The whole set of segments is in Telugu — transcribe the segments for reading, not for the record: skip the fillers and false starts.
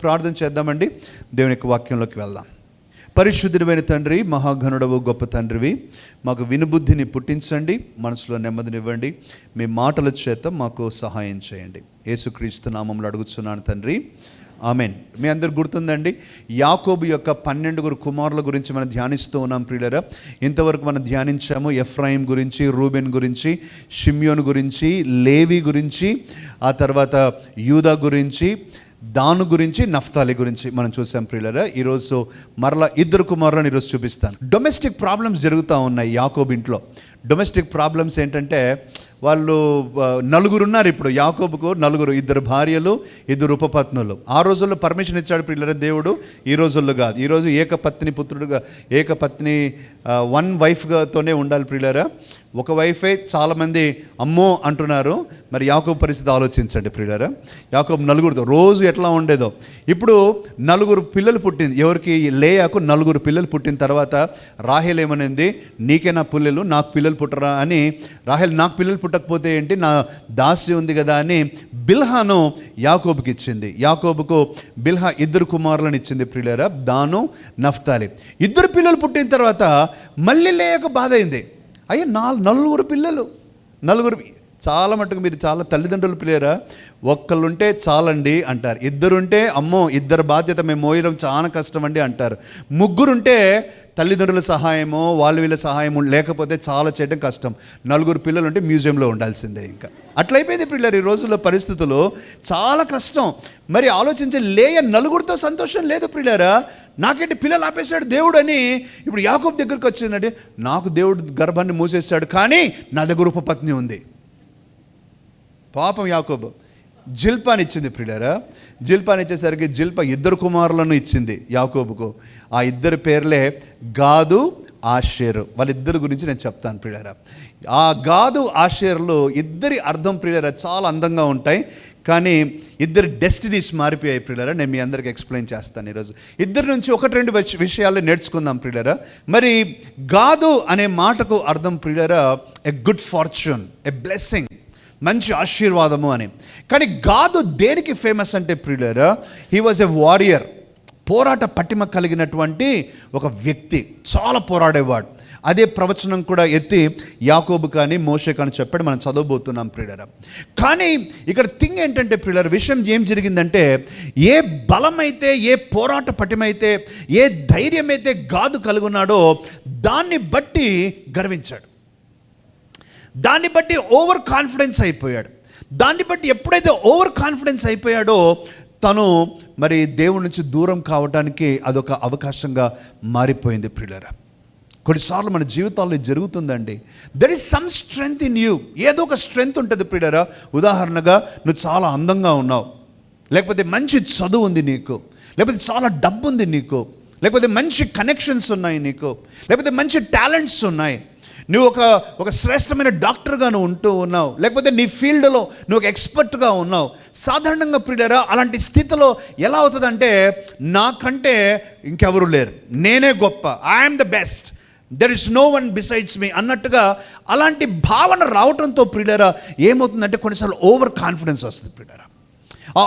ప్రార్థన చేద్దామండి. దేవుని యొక్క వాక్యంలోకి వెళ్దాం. పరిశుద్ధుడైన తండ్రి, మహాఘనుడవు, గొప్ప తండ్రివి, మాకు వినుబుద్ధిని పుట్టించండి, మనసులో నెమ్మదినివ్వండి. మీ మాటల చేత మాకు సహాయం చేయండి. యేసుక్రీస్తు నామములో అడుగుతున్నాను తండ్రి, ఆమెన్. మీ అందరు గుర్తుందండి, యాకోబు యొక్క 12 కుమారుల గురించి మనం ధ్యానిస్తూ ఉన్నాం ప్రియులారా. ఇంతవరకు మనం ధ్యానించాము ఎఫ్రాయిం గురించి, రూబెన్ గురించి, షిమ్యోను గురించి, లేవి గురించి, ఆ తర్వాత యూదా గురించి, దాను గురించి, నఫ్తాలి గురించి మనం చూసాం ప్రియులారా. ఈరోజు మరలా 2 కుమారులను ఈరోజు చూపిస్తాను. డొమెస్టిక్ ప్రాబ్లమ్స్ జరుగుతూ ఉన్నాయి యాకోబు ఇంట్లో. డొమెస్టిక్ ప్రాబ్లమ్స్ ఏంటంటే, వాళ్ళు 4 ఉన్నారు ఇప్పుడు. యాకోబుకు 4, 2 భార్యలు, 2 ఉపపత్నులు. ఆ రోజుల్లో పర్మిషన్ ఇచ్చాడు పిల్లల దేవుడు, ఈ రోజుల్లో కాదు. ఈరోజు ఏకపత్ని పుత్రుడుగా, ఏకపత్ని 1 వైఫ్తోనే ఉండాలి ప్రియులారా. ఒక వైఫే చాలామంది అమ్మో అంటున్నారు. మరి యాకోబు పరిస్థితి ఆలోచించండి ప్రియులారా. యాకోబు 4 రోజు ఎట్లా ఉండేదో. ఇప్పుడు 4 పిల్లలు పుట్టింది. ఎవరికి? లేయాకు 4 పిల్లలు పుట్టిన తర్వాత రాహేల్ ఏమనింది, నీకే నా పిల్లలు, నాకు పిల్లలు పుట్టరా అని. రాహేల్ నాకు పిల్లలు పుట్టకపోతే ఏంటి, నా దాసి ఉంది కదా అని బిల్హాను యాకోబుకి ఇచ్చింది. యాకోబుకు బిల్హా 2 కుమారులను ఇచ్చింది ప్రియులారా, దాను, నఫ్తాలి. 2 పిల్లలు పుట్టిన తర్వాత మళ్ళీ లేయకు బాధ అయింది. అయ్యా 4 పిల్లలు, 4 చాలా మటుకు మీరు చాలా తల్లిదండ్రులు పిల్లరా, ఒక్కళ్ళుంటే చాలండి అంటారు. 2 ఉంటే అమ్మో 2 బాధ్యత మేము మోయడం చాలా కష్టం అండి అంటారు. 3 ఉంటే తల్లిదండ్రుల సహాయమో వీళ్ళ సహాయము లేకపోతే చాలా చేయడం కష్టం. 4 పిల్లలు ఉంటే మ్యూజియంలో ఉండాల్సిందే. ఇంకా అట్లయిపోయింది పిల్లలు. ఈ రోజుల్లో పరిస్థితులు చాలా కష్టం. మరి ఆలోచించే, లేయ 4తో సంతోషం లేదు పిల్లరా. నాకేంటి పిల్లలు ఆపేశాడు దేవుడు అని ఇప్పుడు యాకోబు దగ్గరికి వచ్చిందంటే, నాకు దేవుడు గర్భాన్ని మూసేశాడు కానీ నా దగ్గర ఉపపత్ని ఉంది. పాపం యాకోబు జిల్పాని ఇచ్చింది ప్రియులారా. జిల్పాని ఇచ్చేసరికి జిల్పా 2 కుమారులను ఇచ్చింది యాకోబుకు. ఆ 2 పేర్లే గాదు, ఆషేరు. వాళ్ళిద్దరి గురించి నేను చెప్తాను ప్రియులారా. ఆ గాదు, ఆషేరులు ఇద్దరి అర్థం ప్రియులారా చాలా అందంగా ఉంటాయి. కానీ 2 డెస్టినీస్ మారిపోయాయి ప్రియులారా. నేను మీ అందరికి ఎక్స్ప్లెయిన్ చేస్తాను ఈరోజు. 2 నుంచి 1-2 విషయాలు నేర్చుకుందాం ప్రియులారా. మరి గాదు అనే మాటకు అర్థం ప్రియులారా a good fortune, a blessing, మంచి ఆశీర్వాదము అని. కానీ గాదు దేనికి ఫేమస్ అంటే ప్రియులారా, హీ వాజ్ ఎ వారియర్, పోరాట పటిమ కలిగినటువంటి ఒక వ్యక్తి, చాలా పోరాడేవాడు. అదే ప్రవచనం కూడా ఎత్తి యాకోబు కానీ మోషే కానీ చెప్పాడు, మనం చదవబోతున్నాం ప్రియులారా. కానీ ఇక్కడ థింగ్ ఏంటంటే ప్రియులారా, విషయం ఏం జరిగిందంటే, ఏ బలమైతే, ఏ పోరాట పటిమైతే, ఏ ధైర్యం అయితే గాదు కలుగున్నాడో దాన్ని బట్టి గర్వించాడు, దాన్ని బట్టి ఓవర్ కాన్ఫిడెన్స్ అయిపోయాడు. దాన్ని బట్టి ఎప్పుడైతే ఓవర్ కాన్ఫిడెన్స్ అయిపోయాడో తను మరి దేవుడి నుంచి దూరం కావడానికి అదొక అవకాశంగా మారిపోయింది ప్రియులారా. కొన్నిసార్లు మన జీవితాల్లో జరుగుతుందండి. There is some strength in you. ఏదో ఒక స్ట్రెంగ్త్ ఉంటుంది ప్రియులారా. ఉదాహరణగా నువ్వు చాలా అందంగా ఉన్నావు, లేకపోతే మంచి చదువు ఉంది నీకు, లేకపోతే చాలా డబ్బు ఉంది నీకు, లేకపోతే మంచి కనెక్షన్స్ ఉన్నాయి నీకు, లేకపోతే మంచి టాలెంట్స్ ఉన్నాయి, నువ్వు ఒక శ్రేష్టమైన డాక్టర్గా నువ్వు ఉంటూ ఉన్నావు, లేకపోతే నీ ఫీల్డ్లో నువ్వు ఒక ఎక్స్పర్ట్గా ఉన్నావు. సాధారణంగా ప్రియులారా అలాంటి స్థితిలో ఎలా అవుతుందంటే, నాకంటే ఇంకెవరు లేరు, నేనే గొప్ప, I'm the best, there is no one besides me అన్నట్టుగా అలాంటి భావన రావడంతో ప్రియులారా ఏమవుతుందంటే కొన్నిసార్లు ఓవర్ కాన్ఫిడెన్స్ వస్తుంది ప్రియులారా. ఆ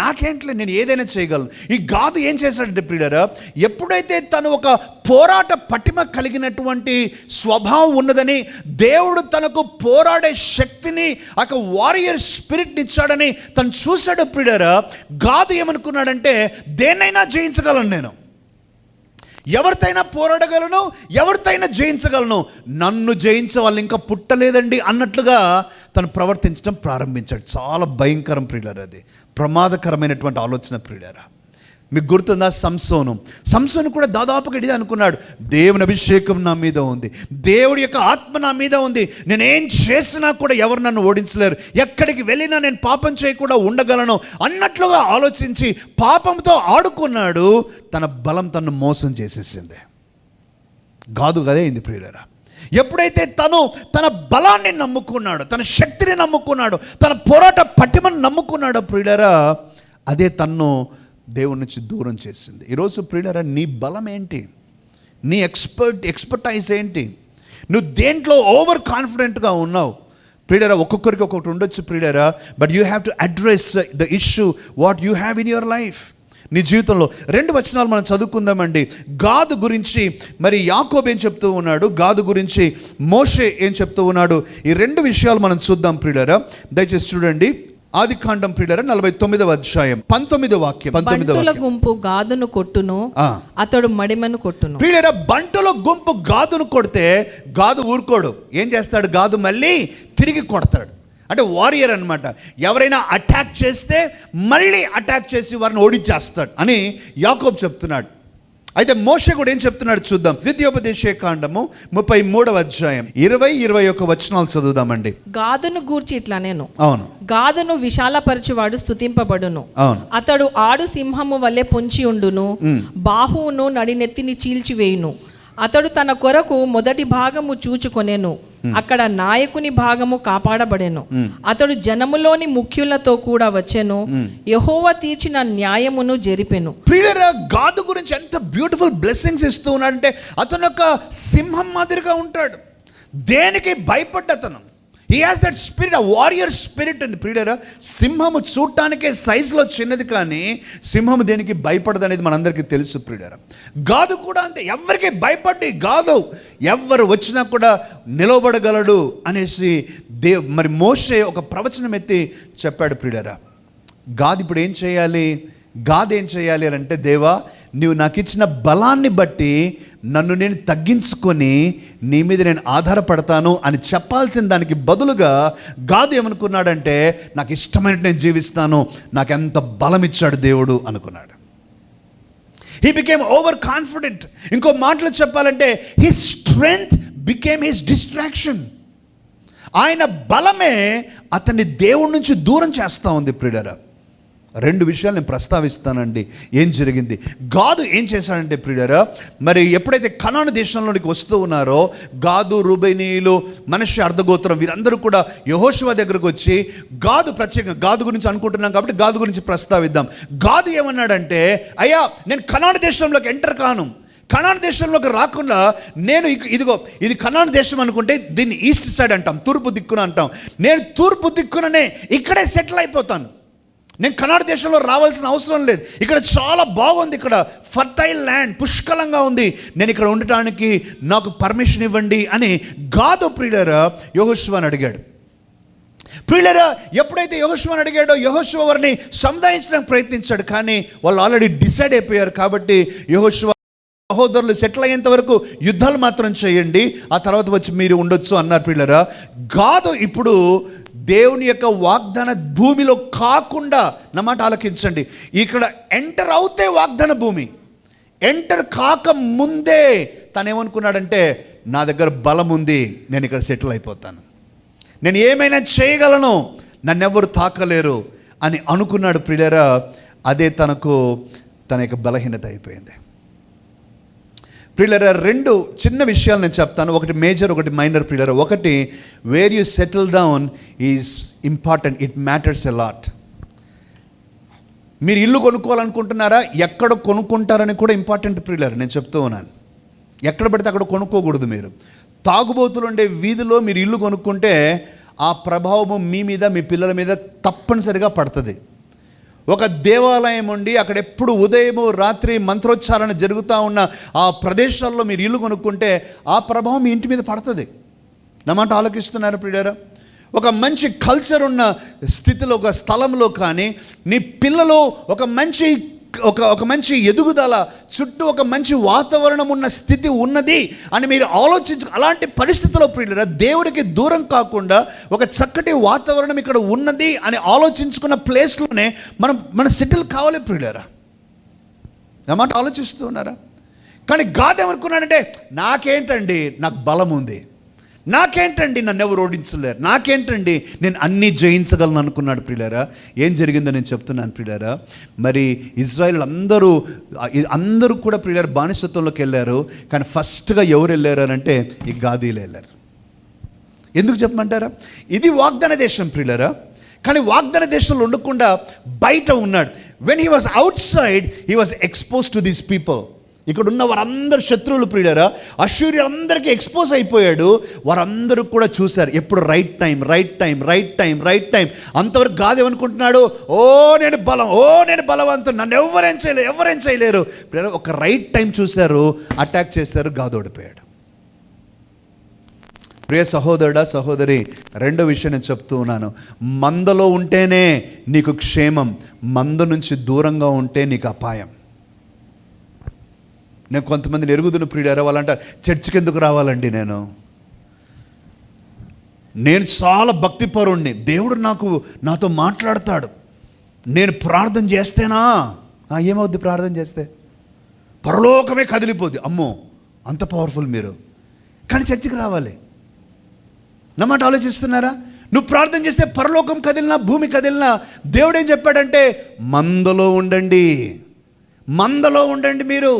నాకేంట్లే, నేను ఏదైనా చేయగలను. ఈ గాదు ఏం చేశాడంటే ప్రియులారా, ఎప్పుడైతే తను ఒక పోరాట పటిమ కలిగినటువంటి స్వభావం ఉన్నదని, దేవుడు తనకు పోరాడే శక్తిని, ఒక వారియర్ స్పిరిట్ని ఇచ్చాడని తను చూశాడు ప్రియులారా, గాదు ఏమనుకున్నాడంటే, దేన్నైనా జయించగలను నేను, ఎవరితైనా పోరాడగలను, ఎవరితైనా జయించగలను, నన్ను జయించే వాళ్ళు ఇంకా పుట్టలేదండి అన్నట్లుగా తను ప్రవర్తించడం ప్రారంభించాడు. చాలా భయంకరం ప్రియులారా, అది ప్రమాదకరమైనటువంటి ఆలోచన ప్రియులారా. మీకు గుర్తుందా సంసోను కూడా దాదాపుగా ఇదే అనుకున్నాడు, దేవుని అభిషేకం నా మీద ఉంది, దేవుడి యొక్క ఆత్మ నా మీద ఉంది, నేనేం చేసినా కూడా ఎవరు నన్ను ఓడించలేరు, ఎక్కడికి వెళ్ళినా నేను పాపం చేయకుండా ఉండగలను అన్నట్లుగా ఆలోచించి పాపంతో ఆడుకున్నాడు. తన బలం తను మోసం చేసేసింది. కాదు కదే అయింది ప్రియులారా. ఎప్పుడైతే తను తన బలాన్ని నమ్ముకున్నాడు, తన శక్తిని నమ్ముకున్నాడు, తన పోరాట పటిమను నమ్ముకున్నాడు ప్రియులారా, అదే తన్ను దేవుడి నుంచి దూరం చేసింది. ఈరోజు ప్రియులారా నీ బలం ఏంటి, నీ ఎక్స్పర్టైజ్ ఏంటి, నువ్వు దేంట్లో ఓవర్ కాన్ఫిడెంట్గా ఉన్నావు ప్రియులారా. ఒక్కొక్కరికి ఒక్కొక్కటి ఉండొచ్చు ప్రియులారా, but you have to address the issue what you have in your life. నీ జీవితంలో. 2 వచనాలు మనం చదువుకుందామండి. గాదు గురించి మరి యాకోబు ఏం చెప్తూ ఉన్నాడు, గాదు గురించి మోషే ఏం చెప్తూ ఉన్నాడు, ఈ 2 విషయాలు మనం చూద్దాం ప్రియులారా. దయచేసి చూడండి. ఆదికాండం ప్రియులారా 49వ అధ్యాయం 19వ వాక్యం. బంటుల గుంపు గాదును కొట్టును, అతడు మడిమను కొట్టును. ప్రియులారా, బంటుల గుంపు గాదును కొడితే గాదు ఊరుకోడు. ఏం చేస్తాడు? గాదు మళ్ళీ తిరిగి కొడతాడు. అంటే వారియర్ అన్నమాట. ఎవరైనా అటాక్ చేస్తే మళ్ళీ అటాక్ చేసి వారిని ఓడించేస్తాడు అని యాకోబు చెప్తున్నాడు. అయితే మోషే కూడా ఏం చెప్తున్నాడు చూద్దాం. ద్వితీయోపదేశ కాండము 33వ అధ్యాయం 20-21 వచనాలు చదువుదామండి. గాదును గూర్చి ఇట్లా నేను, అవును, గాదును విశాలపరచువాడు స్తుతింపబడును, అవును, అతడు ఆడు సింహము వలె పొంచి ఉండును, బాహువును నడినెత్తిని చీల్చివేయును, అతడు తన కొరకు మొదటి భాగము చూచుకొనెను, అక్కడ నాయకుని భాగము కాపాడబడెను, అతడు జనములోని ముఖ్యులతో కూడా వచ్చెను, యెహోవా తీర్చిన న్యాయమును జరిపెను. ప్రియులారా, గాదు గురించి ఎంత బ్యూటిఫుల్ బ్లెస్సింగ్స్ ఇస్తూ ఉన్నాడంటే, అతను ఒక సింహం మాదిరిగా ఉంటాడు. దేనికి భయపడ్డ అతను. హీ హాస్ దట్ స్పిరిట్, ఆ వారియర్ స్పిరిట్ అండి. ప్రియులారా, సింహము చూడటానికే సైజులో చిన్నది, కానీ సింహము దేనికి భయపడదు అనేది మనందరికీ తెలుసు ప్రియులారా. గాదు కూడా అంతే, ఎవరికి భయపడి గాదు ఎవరు వచ్చినా కూడా నిలవబడగలడు అనేసి మరి మోషే ఒక ప్రవచనం ఎత్తి చెప్పాడు ప్రియులారా. గాదు ఇప్పుడు ఏం చేయాలి? గాదు ఏం చేయాలి అని అంటే, దేవా నీవు నాకు ఇచ్చిన బలాన్ని బట్టి నన్ను నేను తగ్గించుకొని నీ మీద నేను ఆధారపడతాను అని చెప్పాల్సిన దానికి బదులుగా గాదు ఏమనుకున్నాడంటే, నాకు ఇష్టమైనట్టు నేను జీవిస్తాను, నాకు ఎంత బలం ఇచ్చాడు దేవుడు అనుకున్నాడు. He became over confident. ఇంకో మాటలో చెప్పాలంటే, his strength became his distraction. ఆయన బలమే అతన్ని దేవుడి నుంచి దూరం చేస్తూ ఉంది ప్రియులారా. 2 విషయాలు నేను ప్రస్తావిస్తానండి. ఏం జరిగింది? గాదు ఏం చేశాడంటే ప్రియులారా, మరి ఎప్పుడైతే కనాను దేశంలోనికి వస్తూ ఉన్నారో, గాదు, రూబేనీయులు, మనష్య అర్ధగోత్రం వీరందరూ కూడా యెహోషువ దగ్గరకు వచ్చి, గాదు ప్రత్యేకంగా గాదు గురించి అనుకుంటున్నాం కాబట్టి గాదు గురించి ప్రస్తావిద్దాం. గాదు ఏమన్నాడంటే, అయ్యా నేను కనాను దేశంలోకి ఎంటర్ కాను, కనాను దేశంలోకి రాకుండా నేను ఇదిగో ఇది కనాను దేశం అనుకుంటే దీన్ని ఈస్ట్ సైడ్ అంటాం, తూర్పు దిక్కున అంటాం, నేను తూర్పు దిక్కుననే ఇక్కడే సెటిల్ అయిపోతాను, నేను కనాను దేశంలో రావాల్సిన అవసరం లేదు, ఇక్కడ చాలా బాగుంది, ఇక్కడ ఫర్టైల్ ల్యాండ్ పుష్కలంగా ఉంది, నేను ఇక్కడ ఉండటానికి నాకు పర్మిషన్ ఇవ్వండి అని గాదు ప్రియులారా యెహోషువని అడిగాడు. ప్రియులారా, ఎప్పుడైతే యెహోషువని అడిగాడో యెహోషువ వారిని సముదాయించడానికి ప్రయత్నించాడు, కానీ వాళ్ళు ఆల్రెడీ డిసైడ్ అయిపోయారు. కాబట్టి యెహోషువ సహోదరులు సెటిల్ అయ్యేంత వరకు యుద్ధాలు మాత్రం చేయండి, ఆ తర్వాత వచ్చి మీరు ఉండొచ్చు అన్నారు. ప్రియులారా, గాదు ఇప్పుడు దేవుని యొక్క వాగ్దాన భూమిలో కాకుండా, నా మాట ఆలకించండి, ఇక్కడ ఎంటర్ అవుతే వాగ్దాన భూమి, ఎంటర్ కాక ముందే తనేమనుకున్నాడంటే, నా దగ్గర బలం ఉంది, నేను ఇక్కడ సెటిల్ అయిపోతాను, నేను ఏమైనా చేయగలను, నన్నెవరు తాకలేరు అని అనుకున్నాడు. ప్రియులారా, అదే తన యొక్క బలహీనత అయిపోయింది. ప్రియులారా, 2 చిన్న విషయాలు నేను చెప్తాను, ఒకటి మేజర్, ఒకటి మైనర్. ప్రియులారా, ఒకటి, where you settle down is important, it matters a lot. మీరు ఇల్లు కొనుక్కోవాలనుకుంటున్నారా, ఎక్కడ కొనుక్కుంటారని కూడా ఇంపార్టెంట్ ప్రియులారా. నేను చెప్తూ ఉన్నాను, ఎక్కడ పడితే అక్కడ కొనుక్కోకూడదు. మీరు తాగుబోతులు ఉండే వీధిలో మీరు ఇల్లు కొనుక్కుంటే ఆ ప్రభావం మీ మీద, మీ పిల్లల మీద తప్పనిసరిగా పడుతుంది. ఒక దేవాలయం ఉండి అక్కడ ఎప్పుడు ఉదయము రాత్రి మంత్రోచ్చారణ జరుగుతూ ఉన్న ఆ ప్రదేశాల్లో మీరు ఇల్లు కొనుక్కుంటే ఆ ప్రభావం మీ ఇంటి మీద పడుతుంది. నా మాట ఆలోకిస్తున్నారు ప్రియులారా. ఒక మంచి కల్చర్ ఉన్న స్థితిలో, ఒక స్థలంలో కానీ నీ పిల్లలు ఒక మంచి ఎదుగుదల, చుట్టూ ఒక మంచి వాతావరణం ఉన్న స్థితి ఉన్నది అని మీరు అలాంటి పరిస్థితుల్లో ప్రియులారా, దేవుడికి దూరం కాకుండా ఒక చక్కటి వాతావరణం ఇక్కడ ఉన్నది అని ఆలోచించుకున్న ప్లేస్లోనే మనం సెటిల్ కావాలి ప్రియులారా. అన్నమాట ఆలోచిస్తూ ఉన్నారా? కానీ గాదు ఏమనుకున్నాడంటే, నాకేంటండి, నాకు బలం ఉంది, నాకేంటండి, నన్ను ఎవరు ఓడించలేరు, నాకేంటండి, నేను అన్నీ జయించగలను అనుకున్నాడు ప్రియులారా. ఏం జరిగిందో నేను చెప్తున్నాను ప్రియులారా. మరి ఇజ్రాయిల్ అందరూ కూడా ప్రియులారా బానిసత్వంలోకి వెళ్ళారు, కానీ ఫస్ట్గా ఎవరు వెళ్ళారు అని అంటే ఈ గాదీలు వెళ్ళారు. ఎందుకు చెప్పమంటారా? ఇది వాగ్దాన దేశం ప్రియులారా, కానీ వాగ్దాన దేశంలో ఉండకుండా బయట ఉన్నాడు. When he was out side, he was expose to these people. ఇక్కడ ఉన్న వారందరు శత్రువులు ప్రియులారా, అశ్షూర్యులందరికీ ఎక్స్పోజ్ అయిపోయాడు. వారందరూ కూడా చూశారు ఎప్పుడు రైట్ టైం. అంతవరకు గాదేమనుకుంటున్నాడు, నేను బలవంతుడు, నన్ను ఎవరేం చేయలేరు. ఒక రైట్ టైం చూశారు, అటాక్ చేశారు, గాదు ఓడిపోయాడు. ప్రియ సహోదరుడా, సహోదరి, రెండో విషయం నేను చెప్తూ ఉన్నాను. మందలో ఉంటేనే నీకు క్షేమం, మంద నుంచి దూరంగా ఉంటే నీకు అపాయం. నేను కొంతమందిని ఎరుగుదును ప్రియులారా, వాళ్ళు అంటారు, చర్చికి ఎందుకు రావాలండి, నేను చాలా భక్తిపరుణ్ణి, దేవుడు నాతో మాట్లాడతాడు, నేను ప్రార్థన చేస్తేనా? ఏమవుద్ది ప్రార్థన చేస్తే? పరలోకమే కదిలిపోద్ది. అమ్మో, అంత పవర్ఫుల్ మీరు. కానీ చర్చికి రావాలి. నా మాట ఆలోచిస్తున్నారా? నువ్వు ప్రార్థన చేస్తే పరలోకం కదిలినా, భూమి కదిలినా, దేవుడు ఏం చెప్పాడంటే మందలో ఉండండి. మీరు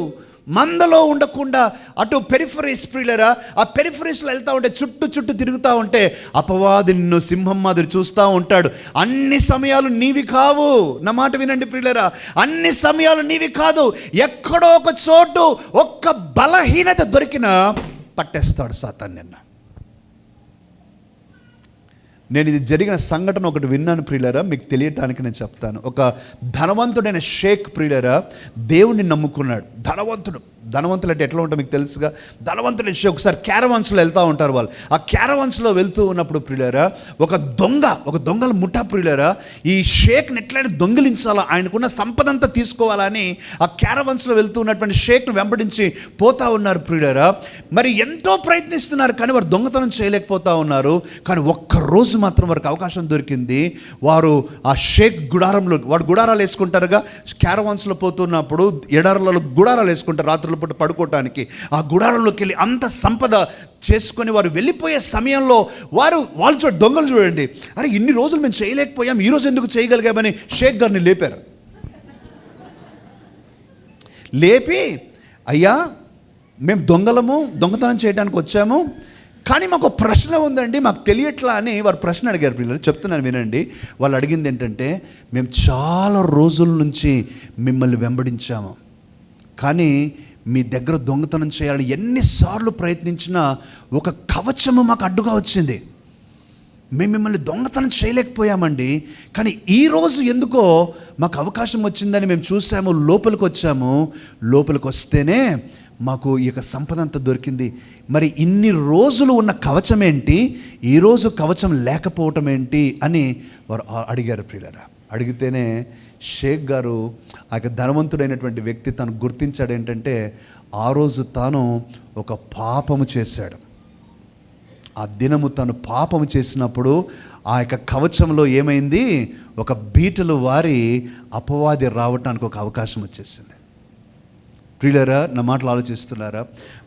మందలో ఉండకుండా అటు పెరిఫరీస్ ప్రియులరా, ఆ పెరిఫరీస్లో వెళ్తూ ఉంటే చుట్టూ తిరుగుతూ ఉంటే అపవాది నిన్ను సింహం మాదిరి చూస్తూ ఉంటాడు. అన్ని సమయాలు నీవి కావు. నా మాట వినండి ప్రియులరా, అన్ని సమయాలు నీవి కాదు. ఎక్కడో ఒక చోటు ఒక్క బలహీనత దొరికినా పట్టేస్తాడు సాతాను నిన్న. నేను ఇది జరిగిన సంఘటన ఒకటి విన్నాను ప్రియులారా, మీకు తెలియటానికి నేను చెప్తాను. ఒక ధనవంతుడైన షేక్ ప్రియులారా దేవుణ్ణి నమ్ముకున్నాడు. ధనవంతులు అంటే ఎట్లా ఉంటారు మీకు తెలుసుగా. ధనవంతుడైన షేక్ ఒకసారి క్యారవాన్స్లో వెళ్తూ ఉంటారు వాళ్ళు. ఆ క్యారవాన్స్లో వెళ్తూ ఉన్నప్పుడు ప్రియులారా ఒక దొంగల ముఠా ప్రియులారా ఈ షేక్ని ఎట్లయినా దొంగిలించాలా, ఆయనకున్న సంపదంతా తీసుకోవాలని ఆ క్యారవాన్స్లో వెళ్తూ ఉన్నటువంటి షేక్ను వెంబడించి పోతా ఉన్నారు ప్రియులారా. మరి ఎంతో ప్రయత్నిస్తున్నారు కానీ వారు దొంగతనం చేయలేకపోతా ఉన్నారు. కానీ ఒక్కరోజు మాత్రం వారికి అవకాశం దొరికింది. వారు ఆ షేక్ వాడు గుడారాలు వేసుకుంటారుగా, క్యారవాన్స్లో పోతున్నప్పుడు ఎడారులలో గుడారాలు వేసుకుంటారు రాత్రుల పూట పడుకోవటానికి. ఆ గుడారంలోకి వెళ్ళి అంత సంపద చేసుకొని వారు వెళ్ళిపోయే సమయంలో వాళ్ళు దొంగలు చూడండి, అరే ఇన్ని రోజులు మేము చేయలేకపోయాం, ఈరోజు ఎందుకు చేయగలిగామని షేక్ గారిని లేపారు. లేపి, అయ్యా మేము దొంగతనం చేయడానికి వచ్చాము, కానీ మాకు ప్రశ్న ఉందండి, మాకు తెలియట్లా అని వారు ప్రశ్న అడిగారు. పిల్లలు చెప్తున్నాను వినండి. వాళ్ళు అడిగింది ఏంటంటే, మేము చాలా రోజుల నుంచి మిమ్మల్ని వెంబడించాము, కానీ మీ దగ్గర దొంగతనం చేయాలని ఎన్నిసార్లు ప్రయత్నించినా ఒక కవచము మాకు అడ్డుగా వచ్చింది. మేము మిమ్మల్ని దొంగతనం చేయలేకపోయామండి, కానీ ఈరోజు ఎందుకో మాకు అవకాశం వచ్చిందని మేము చూసాము, లోపలికి వచ్చాము. లోపలికి వస్తేనే మాకు ఈ యొక్క సంపద అంతా దొరికింది. మరి ఇన్ని రోజులు ఉన్న కవచం ఏంటి, ఈరోజు కవచం లేకపోవటం ఏంటి అని వారు అడిగారు ప్రియులారా. అడిగితేనే షేక్ గారు, ఆ యొక్క ధనవంతుడైనటువంటి వ్యక్తి తను గుర్తించాడు ఏంటంటే, ఆ రోజు తాను ఒక పాపము చేశాడు. ఆ దినము తను పాపము చేసినప్పుడు ఆ యొక్క కవచంలో ఏమైంది, ఒక బీటలు వారి అపవాది రావటానికి ఒక అవకాశం వచ్చేసింది. ప్రియులరా, నా మాటలు ఆలోచిస్తున్నారా?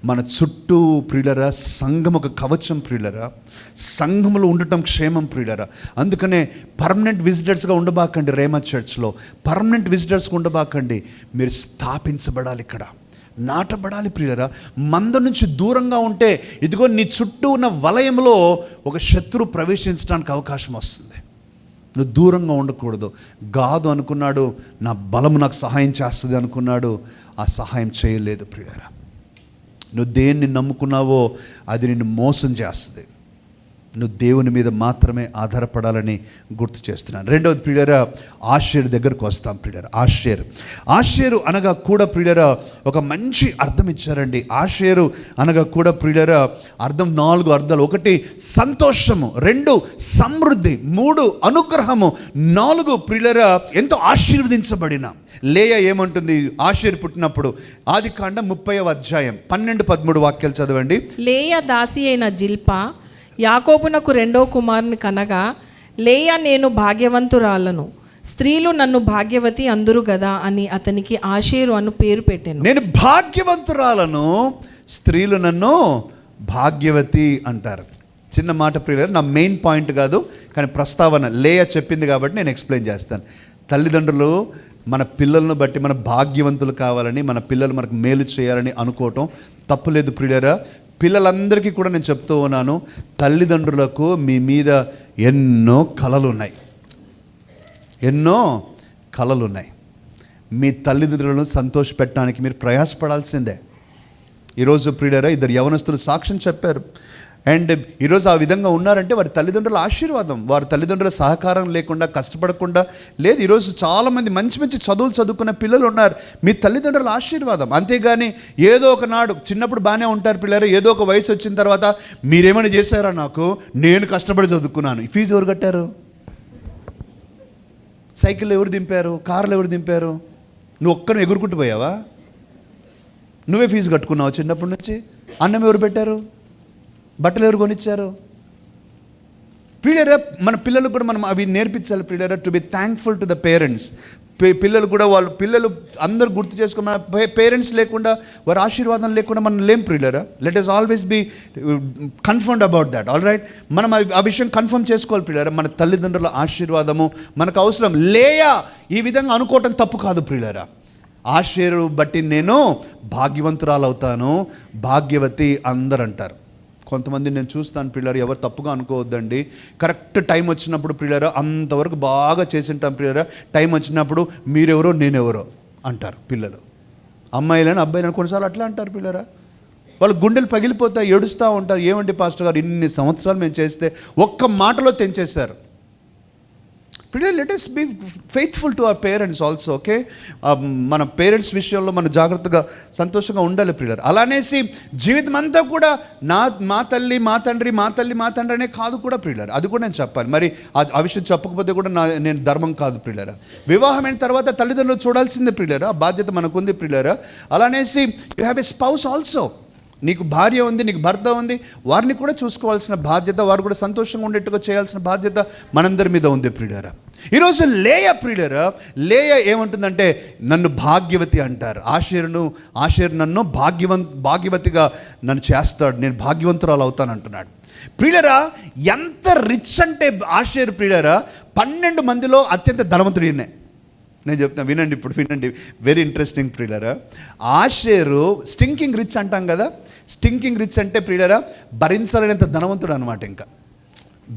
మన చుట్టూ ప్రియులరా సంఘం ఒక కవచం ప్రియులరా, సంఘములో ఉండటం క్షేమం ప్రియులరా. అందుకనే పర్మనెంట్ విజిటర్స్గా ఉండబాకండి. రేమా చర్చ్లో పర్మనెంట్ విజిటర్స్గా ఉండబాకండి. మీరు స్థాపించబడాలి, ఇక్కడ నాటబడాలి ప్రియులరా. మంద నుంచి దూరంగా ఉంటే ఇదిగో నీ చుట్టూ ఉన్న వలయంలో ఒక శత్రువు ప్రవేశించడానికి అవకాశం వస్తుంది. నువ్వు దూరంగా ఉండకూడదు. గాదు అనుకున్నాడు, నా బలము నాకు సహాయం చేస్తుంది అనుకున్నాడు, ఆ సహాయం చేయలేదు ప్రియులారా. నువ్వు దేన్ని నమ్ముకున్నావో అది నిన్ను మోసం చేస్తుంది. నువ్వు దేవుని మీద మాత్రమే ఆధారపడాలని గుర్తు చేస్తున్నాను. రెండవది ప్రియులారా, ఆషేరు దగ్గరకు వస్తాం ప్రియులారా. ఆషేరు అనగా కూడా ప్రియులారా ఒక మంచి అర్థం ఇచ్చారండి. ఆషేరు అనగా కూడా ప్రియులారా అర్థం 4 అర్థాలు. 1 సంతోషము, 2 సమృద్ధి, 3 అనుగ్రహము, 4 ప్రియులారా ఎంతో ఆశీర్వదించబడిన. లేయా ఏమంటుంది ఆషేరు పుట్టినప్పుడు? ఆదికాండం 30వ అధ్యాయం 12-13 వాక్యాలు చదవండి. లేయా దాసి అయిన జిల్పా యాకోబునకు 2వ కుమారుని కనగా, లేయా నేను భాగ్యవంతురాలను, స్త్రీలు నన్ను భాగ్యవతి అందురు గదా అని అతనికి ఆషేరు అను పేరు పెట్టాను. నేను భాగ్యవంతురాలను, స్త్రీలు నన్ను భాగ్యవతి అంటారు. చిన్న మాట ప్రియులారా, నా మెయిన్ పాయింట్ కాదు, కానీ ప్రస్తావన లేయా చెప్పింది కాబట్టి నేను ఎక్స్ప్లెయిన్ చేస్తాను. తల్లిదండ్రులు మన పిల్లలను బట్టి మన భాగ్యవంతులు కావాలని, మన పిల్లలు మనకు మేలు చేయాలని అనుకోవటం తప్పులేదు ప్రియులారా. పిల్లలందరికీ కూడా నేను చెప్తూ ఉన్నాను, తల్లిదండ్రులకు మీ మీద ఎన్నో కలలు ఉన్నాయి. మీ తల్లిదండ్రులను సంతోషపెట్టడానికి మీరు ప్రయాసపడాల్సిందే. ఈరోజు ప్రియులారా, ఇద్దరు యవనస్తులు సాక్ష్యం చెప్పారు. అండ్ ఈరోజు ఆ విధంగా ఉన్నారంటే వారి తల్లిదండ్రుల ఆశీర్వాదం. వారి తల్లిదండ్రుల సహకారం లేకుండా, కష్టపడకుండా లేదు. ఈరోజు చాలామంది మంచి మంచి చదువులు చదువుకున్న పిల్లలు ఉన్నారు. మీ తల్లిదండ్రుల ఆశీర్వాదం. అంతేగాని ఏదో ఒక నాడు చిన్నప్పుడు బాగానే ఉంటారు పిల్లలు, ఏదో ఒక వయసు వచ్చిన తర్వాత మీరేమైనా చేశారా, నాకు నేను కష్టపడి చదువుకున్నాను, ఫీజు ఎవరు కట్టారు, సైకిళ్ళు ఎవరు దింపారు, కార్లు ఎవరు దింపారు, నువ్వు ఒక్కను ఎగురుకుంటూ పోయావా, నువ్వే ఫీజు కట్టుకున్నావు చిన్నప్పటి నుంచి, అన్నం ఎవరు పెట్టారు, బట్టలు ఎవరు కొనిచ్చారు? ప్రియులారా, మన పిల్లలకు కూడా మనం అవి నేర్పించాలి ప్రియులారా, to be thankful to the parents. పిల్లలు కూడా పిల్లలు అందరూ గుర్తు చేసుకుని, మన పేరెంట్స్ లేకుండా, వారి ఆశీర్వాదం లేకుండా మనం లేం ప్రియులారా. Let us always be confirmed about that. All right, మనం ఆ విషయం కన్ఫర్మ్ చేసుకోవాలి ప్రియులారా. మన తల్లిదండ్రుల ఆశీర్వాదము మనకు అవసరం. లేయా ఈ విధంగా అనుకోవటం తప్పు కాదు ప్రియులారా. ఆశీర్ బట్టి నేను భాగ్యవంతురాలు అవుతాను, భాగ్యవతి అందరు అంటారు. కొంతమంది నేను చూస్తాను పిల్లలు, ఎవరు తప్పుగా అనుకోవద్దండి. కరెక్ట్ టైం వచ్చినప్పుడు పిల్లలు అంతవరకు బాగా చేసింటాం పిల్లలు, టైం వచ్చినప్పుడు మీరెవరో నేనెవరో అంటారు పిల్లలు. అమ్మాయిలని అబ్బాయిలని కొన్నిసార్లు అట్లా అంటారు పిల్లరా. వాళ్ళు గుండెలు పగిలిపోతాయి, ఏడుస్తూ ఉంటారు. ఏమండి పాస్టర్ గారు, ఇన్ని సంవత్సరాలు మేము చేస్తే ఒక్క మాటలో తెంచేశారు. పిల్లలు, let us be faithful to our parents also. Okay, మన పేరెంట్స్ విషయంలో మనం జాగ్రత్తగా సంతోషంగా ఉండాలి పిల్లలు. అలానేసి జీవితం అంతా కూడా మా తల్లి మా తండ్రి అనే కాదు కూడా పిల్లలు. అది కూడా నేను చెప్పాలి. మరి ఆ విషయం చెప్పకపోతే కూడా నేను ధర్మం కాదు పిల్లరా. వివాహమైన తర్వాత తల్లిదండ్రులు చూడాల్సిందే పిల్లరా, ఆ బాధ్యత మనకుంది పిల్లరా. అలానేసి you have a spouse also. నీకు భార్య ఉంది, నీకు భర్త ఉంది, వారిని కూడా చూసుకోవాల్సిన బాధ్యత, వారు కూడా సంతోషంగా ఉండేట్టుగా చేయాల్సిన బాధ్యత మనందరి మీద ఉంది ప్రియులారా. ఈరోజు లేయా లేయ ఏమంటుందంటే నన్ను భాగ్యవతి అంటారు. ఆషేరు నన్ను భాగ్యవతిగా నన్ను చేస్తాడు, నేను భాగ్యవంతురాలు అవుతాను అంటున్నాడు. ప్రియులారా, ఎంత రిచ్ అంటే ఆషేరు ప్రియులారా, 12 మందిలో అత్యంత ధనవంతుడు ఈయనే. నేను చెప్తాను, వినండి. వెరీ ఇంట్రెస్టింగ్ ప్రియులారా. ఆషేరు స్టింకింగ్ రిచ్ అంటాం కదా. స్టింకింగ్ రిచ్ అంటే ప్రియులారా, భరించలేనంత ధనవంతుడు అనమాట. ఇంకా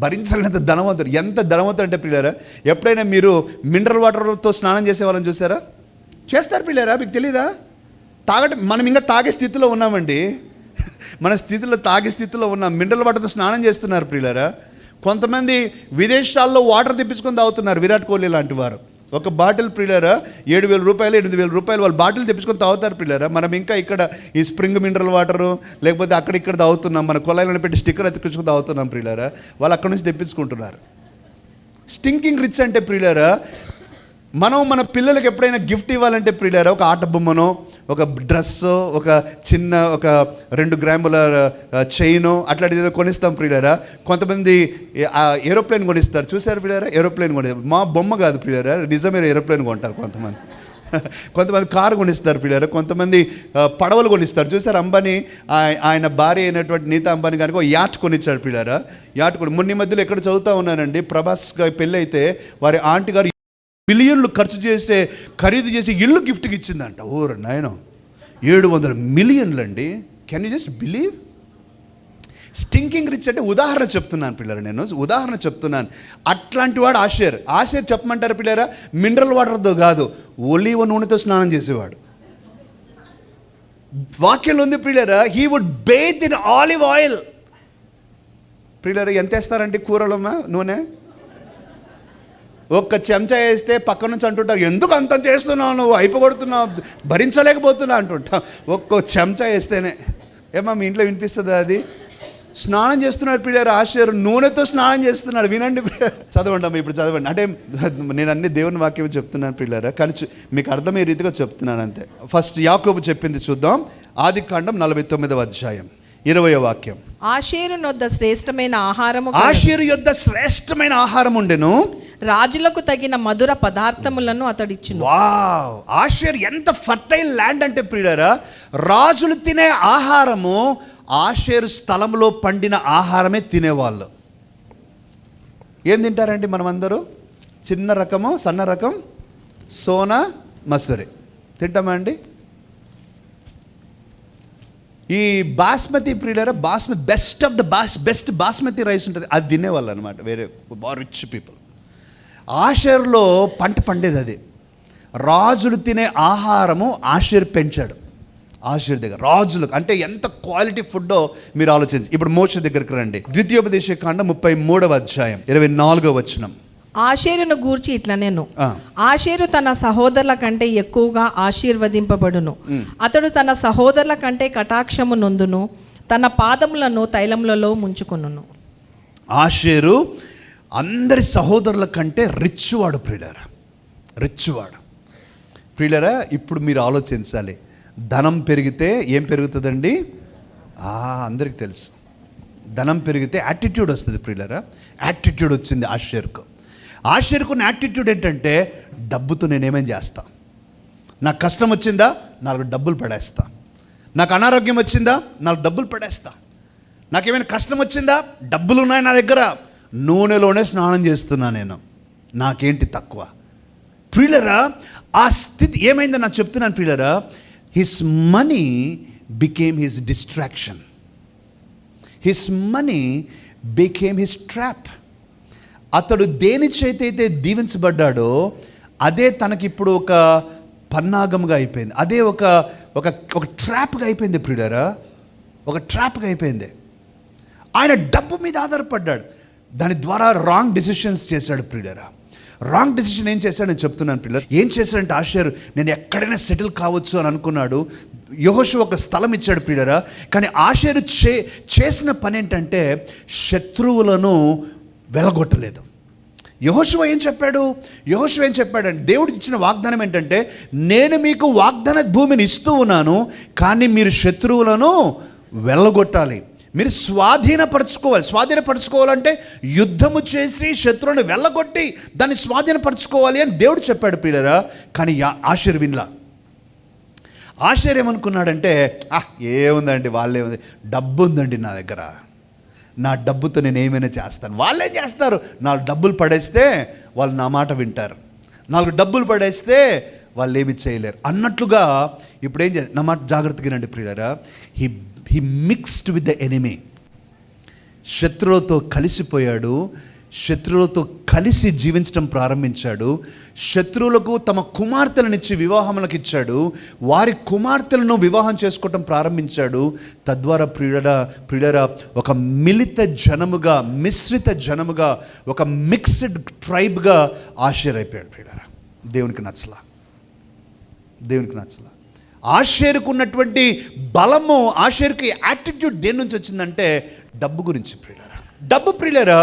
భరించలేనంత ధనవంతుడు. ఎంత ధనవంతుడు అంటే ప్రియులారా, ఎప్పుడైనా మీరు మినరల్ వాటర్తో స్నానం చేసే వాళ్ళని చూసారా? చేస్తారు ప్రియులారా, మీకు తెలీదా? మనం ఇంకా తాగే స్థితిలో ఉన్నామండి. మన తాగే స్థితిలో ఉన్నాం. మినరల్ వాటర్తో స్నానం చేస్తున్నారు ప్రియులారా. కొంతమంది విదేశాల్లో వాటర్ తెప్పించుకొని తాగుతున్నారు. విరాట్ కోహ్లీ లాంటి వారు ఒక బాటిల్ ప్రియులారా 7,000 రూపాయలు 8,000 రూపాయలు వాళ్ళు బాటిల్ తెప్పించుకొని తాగుతారు ప్రియులారా. మనం ఇంకా ఇక్కడ ఈ స్ప్రింగ్ మినరల్ వాటరు లేకపోతే అక్కడిక్కడ తాగుతున్నాం, మన కొలాయిలను పెట్టి స్టిక్కర్ అతికించుకొని తాగుతున్నాం ప్రియులారా. వాళ్ళు అక్కడి నుంచి తెప్పించుకుంటున్నారు. స్టింకింగ్ రిచ్ అంటే ప్రియులారా, మనం మన పిల్లలకి ఎప్పుడైనా గిఫ్ట్ ఇవ్వాలంటే ప్రియులారా, ఒక ఆట బొమ్మనో, ఒక డ్రెస్సో, ఒక 2 గ్రాముల చైనో అట్లాంటిది ఏదో కొనిస్తాం ప్రియులారా. కొంతమంది ఏరోప్లేన్ కొనిస్తారు, చూసారు ప్రియులారా? ఏరోప్లేన్ మా బొమ్మ కాదు ప్రియులారా, నిజమైన ఏరోప్లేన్ కొంటారు కొంతమంది కారు కొనిస్తారు పిల్లలు, కొంతమంది పడవలు కొనిస్తారు. చూసారు అంబానీ ఆయన భార్య అయినటువంటి నీతా అంబానీ గారికి ఒక యాట్ కొనిచ్చాడు పిల్లరా. యాట్ కొని మొన్న మధ్యలో ఎక్కడ చదువుతూ ఉన్నానండి, ప్రభాస్ గారి పెళ్ళి అయితే వారి ఆంటీ గారు బిలియన్లు ఖరీదు చేసి ఇల్లు గిఫ్ట్కి ఇచ్చిందంట. ఓరు నాయనో, 700 మిలియన్లు అండి. Can you just believe? Stinking rich అంటే ఉదాహరణ చెప్తున్నాను పిల్లలు, నేను ఉదాహరణ చెప్తున్నాను. అట్లాంటి వాడు ఆషేర్ చెప్పమంటారు పిల్లరా, మినరల్ వాటర్తో కాదు, ఒలీవ నూనెతో స్నానం చేసేవాడు. వాక్యంలో ఉంది పిల్లరా, he would bathe in olive oil. పిల్లరా ఎంత వేస్తారంటే కూరలమ్మా నూనె? ఒక్క చెంచా వేస్తే పక్క నుంచి అంటుంటారు, ఎందుకు అంత చేస్తున్నావు నువ్వు, అయిపోగొడుతున్నావు, భరించలేకపోతున్నావు అంటుంటావు. ఒక్క చెంచా వేస్తేనే ఏమా మీ ఇంట్లో వినిపిస్తుందా? అది స్నానం చేస్తున్నాడు పిల్లలు, ఆషేరు నూనెతో స్నానం చేస్తున్నాడు. వినండి చదవండి అమ్మ, ఇప్పుడు చదవండి. అంటే నేను అన్ని దేవుని వాక్యం చెప్తున్నాను పిల్లరా, కానీ మీకు అర్థమయ్యే రీతిగా చెప్తున్నాను అంతే. ఫస్ట్ యాకోబు చెప్పింది చూద్దాం. ఆదికాండం 49వ అధ్యాయం 20వ వాక్యం. ఆషేరు యొద్ద శ్రేష్టమైన ఆహారము, ఆషేరు యొద్ద శ్రేష్టమైన ఆహారం ఉండెను, రాజులకు తగిన మధుర పదార్థములను అతడిచ్చును. వావ్, ఆషేరు ఎంత ఫర్టైల్ ల్యాండ్ అంటే ప్రియులారా, రాజులు తినే ఆహారము ఆషేరు స్థలంలో పండిన ఆహారమే తినేవాళ్ళు. ఏం తింటారండి మనం అందరూ? చిన్న రకము, సన్న రకం, సోనా మసూరి తింటామా అండి? ఈ బాస్మతి ప్రియులారా, best of the best basmati rice ఉంటుంది, అది తినేవాళ్ళు అనమాట. వేరే రిచ్ పీపుల్. ఆషేరులో పంట పండేది అది. రాజులు తినే ఆహారము ఆషేర్ పెంచాడు. ఆషేర్ దగ్గర రాజులకు అంటే ఎంత క్వాలిటీ ఫుడ్డో మీరు ఆలోచించి. ఇప్పుడు మోషే దగ్గరికి రండి. ద్వితీయోపదేశకాండం 33వ అధ్యాయం 24వ వచనం. ఆషేరును గూర్చి ఇట్లా నేను ఆషేరు తన సహోదరుల కంటే ఎక్కువగా ఆశీర్వదింపబడును. అతడు తన సహోదరుల కంటే కటాక్షము నొందును, తన పాదములను తైలములలో ముంచుకొనును. ఆషేరు అందరి సహోదరుల కంటే రిచ్ వాడు ప్రియులారా, రిచ్ వాడు ప్రియులారా. ఇప్పుడు మీరు ఆలోచించాలి, ధనం పెరిగితే ఏం పెరుగుతుందండి? అందరికి తెలుసు, ధనం పెరిగితే యాటిట్యూడ్ వస్తుంది ప్రియులారా. యాటిట్యూడ్ వచ్చింది ఆషేరుకు. ఆషేరుకున్న యాటిట్యూడ్ ఏంటంటే, డబ్బుతో నేనేమేం చేస్తా, నాకు కష్టం వచ్చిందా 4 డబ్బులు పడేస్తా, నాకు అనారోగ్యం వచ్చిందా 4 డబ్బులు పడేస్తా, నాకేమైనా కష్టం వచ్చిందా డబ్బులు ఉన్నాయి నా దగ్గర, నూనెలోనే స్నానం చేస్తున్నా నేను, నాకేంటి తక్కువ. ప్రియులరా, ఆ స్థితి ఏమైందో నాకు చెప్తున్నాను ప్రియులరా. His money became his distraction, his money became his trap. అతడు దేని చేతైతే దీవించబడ్డాడో అదే తనకిప్పుడు ఒక పన్నాగంగా అయిపోయింది, అదే ఒక ఒక ఒక ట్రాప్గా అయిపోయింది ప్రియులారా, ఒక ట్రాప్గా అయిపోయింది. ఆయన డబ్బు మీద ఆధారపడ్డాడు, దాని ద్వారా రాంగ్ డెసిషన్స్ చేశాడు ప్రియులారా. రాంగ్ డెసిషన్ ఏం చేశాడు నేను చెప్తున్నాను ప్రియులారా. ఏం చేశాడంటే ఆషేరు, నేను ఎక్కడైనా సెటిల్ కావచ్చు అని అనుకున్నాడు. యెహోషువ ఒక స్థలం ఇచ్చాడు ప్రియులారా. కానీ ఆషేరు చేసిన పని ఏంటంటే శత్రువులను వెలగొట్టలేదు. యెహోషువ ఏం చెప్పాడంటే, దేవుడు ఇచ్చిన వాగ్దానం ఏంటంటే, నేను మీకు వాగ్దాన భూమిని ఇస్తూ ఉన్నాను, కానీ మీరు శత్రువులను వెళ్ళగొట్టాలి, మీరు స్వాధీనపరచుకోవాలంటే యుద్ధము చేసి శత్రువులను వెళ్ళగొట్టి దాన్ని స్వాధీనపరచుకోవాలి అని దేవుడు చెప్పాడు ప్రియులారా. కానీ ఆషేరు వినలా. ఆషేరు ఏమనుకున్నాడంటే, ఏముందండి, వాళ్ళేముంది, డబ్బు ఉందండి నా దగ్గర, నా డబ్బుతో నేను ఏమైనా చేస్తాను, వాళ్ళేం చేస్తారు, 4 డబ్బులు పడేస్తే వాళ్ళు నా మాట వింటారు, 4 డబ్బులు పడేస్తే వాళ్ళు ఏమి చేయలేరు అన్నట్లుగా. ఇప్పుడు ఏం నా మాట జాగ్రత్తగా రండి ప్రియులారా. He mixed with the enemy. శత్రువులతో కలిసిపోయాడు, శత్రువులతో కలిసి జీవించడం ప్రారంభించాడు. శత్రువులకు తమ కుమార్తెలనిచ్చి వివాహములకు ఇచ్చాడు, వారి కుమార్తెలను వివాహం చేసుకోవటం ప్రారంభించాడు. తద్వారా ప్రియులరా ఒక మిశ్రిత జనముగా ఒక మిక్స్డ్ ట్రైబ్గా ఆషేరైపోయాడు ప్రియులరా. దేవునికి నచ్చలా. ఆషేరుకు ఉన్నటువంటి బలము, ఆషేరుకి యాటిట్యూడ్ దేని నుంచి వచ్చిందంటే డబ్బు గురించి ప్రియులరా. డబ్బు ప్రియులరా,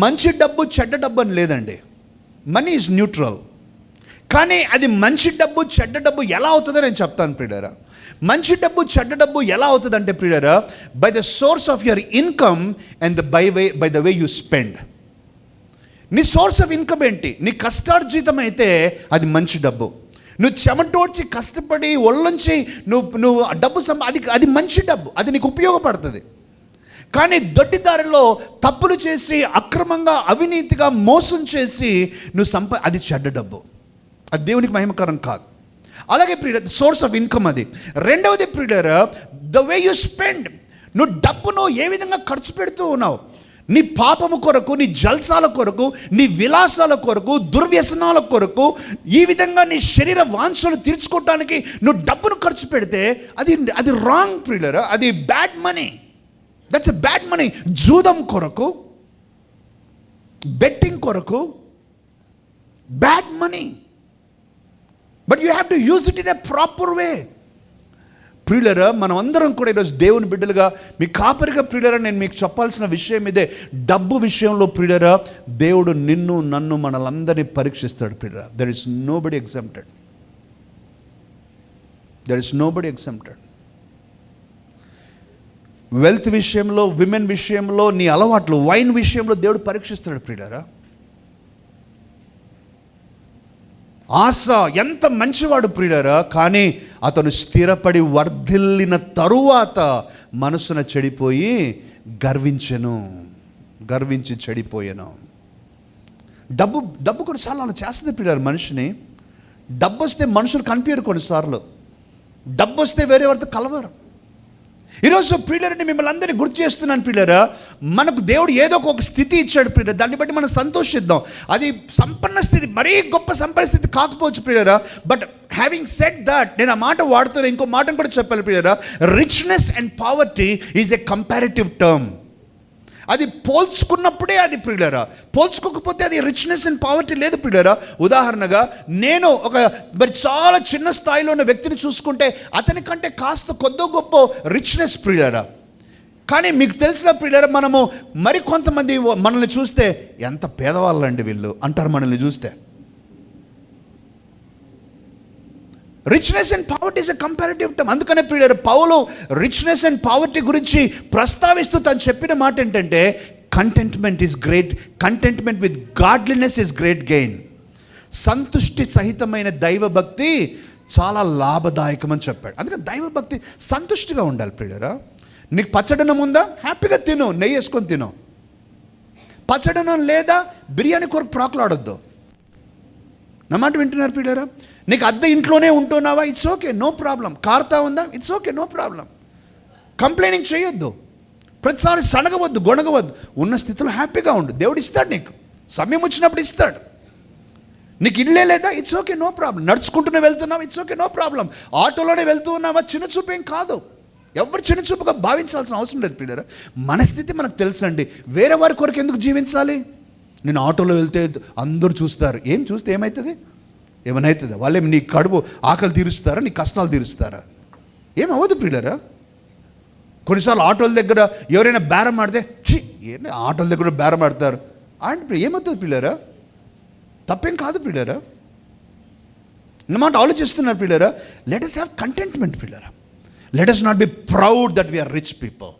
మంచి డబ్బు చెడ్డ డబ్బు అని లేదండి. Money is neutral. కానీ అది మంచి డబ్బు చెడ్డ డబ్బు ఎలా అవుతుందో నేను చెప్తాను ప్రియులరా. మంచి డబ్బు చెడ్డ డబ్బు ఎలా అవుతుందంటే ప్రియులరా, by the source of your income and by the way you spend. నీ సోర్స్ ఆఫ్ ఇన్కమ్ ఏంటి? నీ కష్టార్జితం అయితే అది మంచి డబ్బు. నువ్వు చెమటోడ్చి కష్టపడి ఒళ్ళొంచి నువ్వు డబ్బు అది మంచి డబ్బు, అది నీకు ఉపయోగపడుతుంది. కానీ దొడ్డిదారిలో తప్పులు చేసి అక్రమంగా అవినీతిగా మోసం చేసి నువ్వు అది చెడ్డ డబ్బు, అది దేవునికి మహిమకరం కాదు. అలాగే ప్రియులర్ సోర్స్ ఆఫ్ ఇన్కమ్ అది. రెండవది ప్రియులర్ ద వే యూ స్పెండ్. నువ్వు డబ్బును ఏ విధంగా ఖర్చు పెడుతూ ఉన్నావు, నీ పాపము కొరకు, నీ జల్సాల కొరకు, నీ విలాసాల కొరకు, దుర్వ్యసనాల కొరకు, ఈ విధంగా నీ శరీర వాంఛలు తీర్చుకోవటానికి నువ్వు డబ్బును ఖర్చు పెడితే అది రాంగ్ ప్రియులర్, అది bad money. That's a bad money. జూదం కొరకు, బెట్టింగ్ కొరకు, bad money. But you have to use it in a proper way. ప్రియులరా, మనం అందరం కూడా ఈరోజు దేవుని బిడ్డలుగా, మీ కాపరిగా ప్రియులరా, నేను మీకు చెప్పాల్సిన విషయం ఇదే. డబ్బు విషయంలో ప్రియులరా, దేవుడు నిన్ను నన్ను మనలందరినీ పరీక్షిస్తాడు ప్రియులరా. There is nobody exempted. Wealth విషయంలో, విమెన్ విషయంలో, నీ అలవాట్లు, వైన్ విషయంలో దేవుడు పరీక్షిస్తాడు ప్రియులారా. ఆశ ఎంత మంచివాడు ప్రియులారా, కానీ అతను స్థిరపడి వర్ధిల్లిన తరువాత మనసున చెడిపోయి గర్వించి చెడిపోయాను. డబ్బు కొన్నిసార్లు అలా చేస్తుంది ప్రియులారా మనిషిని. డబ్బు వస్తే మనుషులు కనిపించరు, కొన్నిసార్లు డబ్బు వస్తే వేరే వారితో కలవరు. ఈరోజు ప్రియులని మిమ్మల్ని అందరినీ గుర్తు చేస్తున్నాను ప్రియులరా, మనకు దేవుడు ఏదో ఒక స్థితి ఇచ్చాడు ప్రియులరా, దాన్ని బట్టి మనం సంతోషిద్దాం. అది సంపన్న స్థితి, మరీ గొప్ప సంపన్న స్థితి కాకపోవచ్చు ప్రియులరా, బట్ హ్యావింగ్ సెడ్ దట్, నేను ఆ మాట వాడుతున్నా, ఇంకో మాటను కూడా చెప్పాలి ప్రియులరా, richness and poverty is a comparative term. అది పోల్చుకున్నప్పుడే అది ప్రియులరా, పోల్చుకోకపోతే అది రిచ్నెస్ అండ్ పావర్టీ లేదు ప్రియులరా. ఉదాహరణగా నేను మరి చాలా చిన్న స్థాయిలో ఉన్న వ్యక్తిని చూసుకుంటే అతని కంటే కాస్త కొద్దో గొప్ప రిచ్నెస్ ప్రియులరా. కానీ మీకు తెలిసిన ప్రియులరా, మనము మరి కొంతమంది మనల్ని చూస్తే ఎంత పేదవాళ్ళండి వీళ్ళు అంటారు మనల్ని చూస్తే. Richness and poverty is a comparative term. అందుకనే ప్రియులారా, పౌలు రిచ్నెస్ అండ్ పావర్టీ గురించి ప్రస్తావిస్తూ తను చెప్పిన మాట ఏంటంటే, contentment is great, contentment with godliness is great gain. సంతుష్టి సహితమైన దైవభక్తి చాలా లాభదాయకం అని చెప్పాడు. అందుకని దైవభక్తి సంతుష్టిగా ఉండాలి ప్రియులారా. నీకు పచ్చడనం ఉందా, హ్యాపీగా తిను, నెయ్యి వేసుకొని తిను. పచ్చడనం లేదా, బిర్యానీ కొరకు ప్రాకులాడొద్దు. నా మాట వింటున్నారు ప్రియులారా? నీకు అద్దె ఇంట్లోనే ఉంటున్నావా, ఇట్స్ ఓకే, నో ప్రాబ్లం. కారుతా ఉందా, it's okay, no problem. Complaining చేయొద్దు, ప్రతిసారి సనగవద్దు, గొణగవద్దు. ఉన్న స్థితిలో హ్యాపీగా ఉండు, దేవుడు ఇస్తాడు, నీకు సమయం వచ్చినప్పుడు ఇస్తాడు. నీకు ఇల్లే లేదా, ఇట్స్ ఓకే, నో ప్రాబ్లం. నడుచుకుంటూనే వెళ్తున్నావా, ఇట్స్ ఓకే, నో ప్రాబ్లం. ఆటోలోనే వెళ్తూ ఉన్నావా, చిన్న చూపేం కాదు. ఎవరు చిన్న చూపుగా భావించాల్సిన అవసరం లేదు ప్రియులారా. మన స్థితి మనకు తెలుసండి. వేరే వారి కొరకు ఎందుకు జీవించాలి? నేను ఆటోలో వెళ్తే అందరూ చూస్తారు, ఏం చూస్తే ఏమవుతుంది, ఏమైనా అవుతుందా? వాళ్ళేం నీ కడుపు ఆకలి తీరుస్తారా, నీ కష్టాలు తీరుస్తారా? ఏమవ్వదు ప్రియులారా. కొన్నిసార్లు ఆటోల దగ్గర ఎవరైనా బేరం ఆడితే, ఏంటి ఆటోల దగ్గర బేరం ఆడతారు అంటే ఏమవుతుంది ప్రియులారా? తప్పేం కాదు ప్రియులారా. అన్నమాట ఆలోచిస్తున్నారు ప్రియులారా. లెట్ us have contentment ప్రియులారా. Let us not be proud that we are rich people.